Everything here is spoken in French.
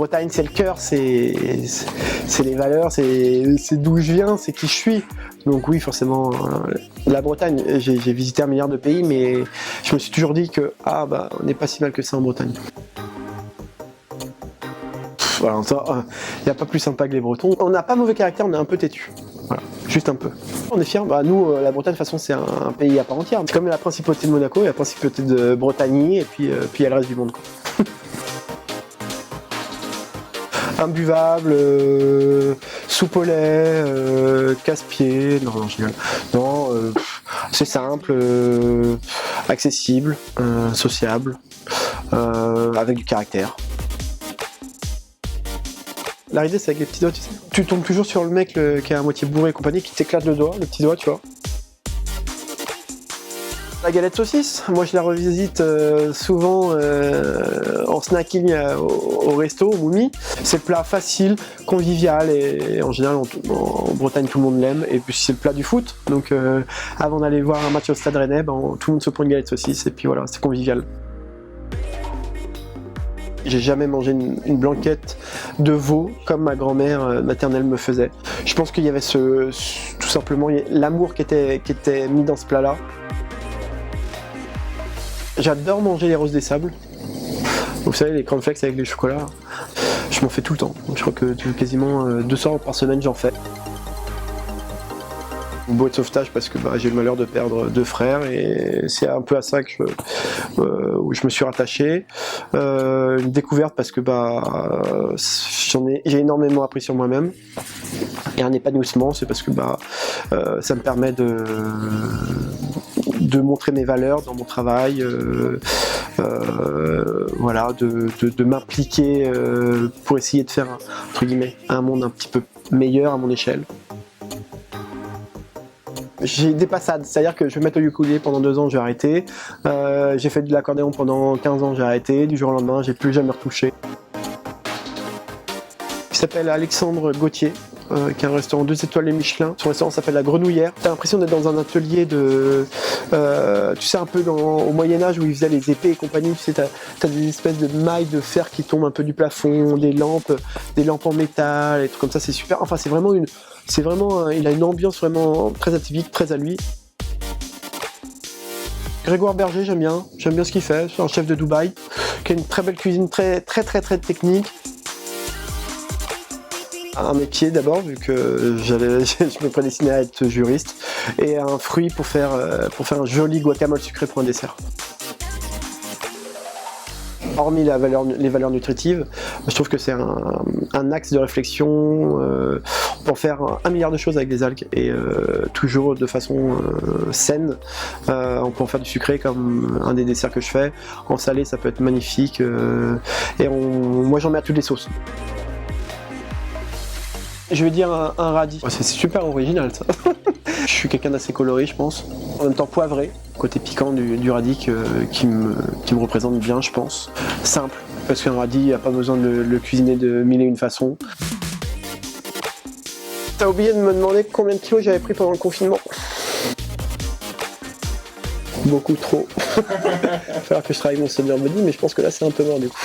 Bretagne, c'est le cœur, c'est les valeurs, c'est d'où je viens, c'est qui je suis. Donc oui, forcément, la Bretagne, j'ai visité 1 milliard de pays, mais je me suis toujours dit que on n'est pas si mal que ça en Bretagne. Voilà, il n'y a pas plus sympa que les Bretons. On n'a pas mauvais caractère, on est un peu têtu. Voilà, juste un peu. On est fiers. Nous, la Bretagne, de toute façon, c'est un pays à part entière. C'est comme la principauté de Monaco, il y a la principauté de Bretagne, et puis il y a le reste du monde, quoi. Imbuvable, soupe au lait, casse-pied, non, je rigole. Non, c'est simple, accessible, sociable, avec du caractère. La idée, c'est avec les petits doigts, tu sais. Tu tombes toujours sur le mec qui est à moitié bourré et compagnie, qui t'éclate le doigt, le petit doigt, tu vois. La galette saucisse, moi je la revisite souvent en snacking au resto, au Moumi. C'est le plat facile, convivial et en général en Bretagne tout le monde l'aime. Et puis c'est le plat du foot, donc avant d'aller voir un match au Stade Rennais, tout le monde se prend une galette saucisse et puis voilà, c'est convivial. J'ai jamais mangé une blanquette de veau comme ma grand-mère maternelle me faisait. Je pense qu'il y avait tout simplement l'amour qui était mis dans ce plat-là. J'adore manger les roses des sables. Vous savez, les cornflakes avec du chocolat. Je m'en fais tout le temps. Je crois que quasiment 200 par semaine j'en fais. Une bouée de sauvetage parce que j'ai le malheur de perdre 2 frères et c'est un peu à ça que où je me suis rattaché. Une découverte parce que j'ai énormément appris sur moi-même. Et un épanouissement, c'est parce que ça me permet de montrer mes valeurs dans mon travail, voilà, de m'impliquer pour essayer de faire entre guillemets un monde un petit peu meilleur à mon échelle. J'ai des passades, c'est-à-dire que je vais mettre au ukulélé pendant 2 ans, j'ai arrêté. J'ai fait de l'accordéon pendant 15 ans, j'ai arrêté. Du jour au lendemain, j'ai plus jamais retouché. Il s'appelle Alexandre Gauthier, qui a un restaurant 2 étoiles et Michelin. Son restaurant s'appelle La Grenouillère. T'as l'impression d'être dans un atelier tu sais, un peu au Moyen-Âge où ils faisaient les épées et compagnie. Tu sais, t'as des espèces de mailles de fer qui tombent un peu du plafond, des lampes en métal, et tout comme ça, c'est super. Enfin, il a une ambiance vraiment très atypique, très à lui. Grégoire Berger, j'aime bien ce qu'il fait. C'est un chef de Dubaï qui a une très belle cuisine, très technique. Un métier d'abord, vu que je me prédestinais à être juriste, et un fruit pour faire un joli guacamole sucré pour un dessert. Hormis les valeurs nutritives, je trouve que c'est un axe de réflexion. On peut en faire 1 milliard de choses avec des algues et toujours de façon saine. On peut en faire du sucré comme un des desserts que je fais. En salé, ça peut être magnifique. Moi, j'en mets à toutes les sauces. Je vais dire un radis. C'est super original ça. Je suis quelqu'un d'assez coloré, je pense. En même temps poivré, côté piquant du radis qui me représente bien, je pense. Simple, parce qu'un radis, il n'y a pas besoin de le cuisiner de 1001 façons. T'as oublié de me demander combien de kilos j'avais pris pendant le confinement. Beaucoup trop. Il va falloir que je travaille mon summer body, mais je pense que là c'est un peu mort du coup.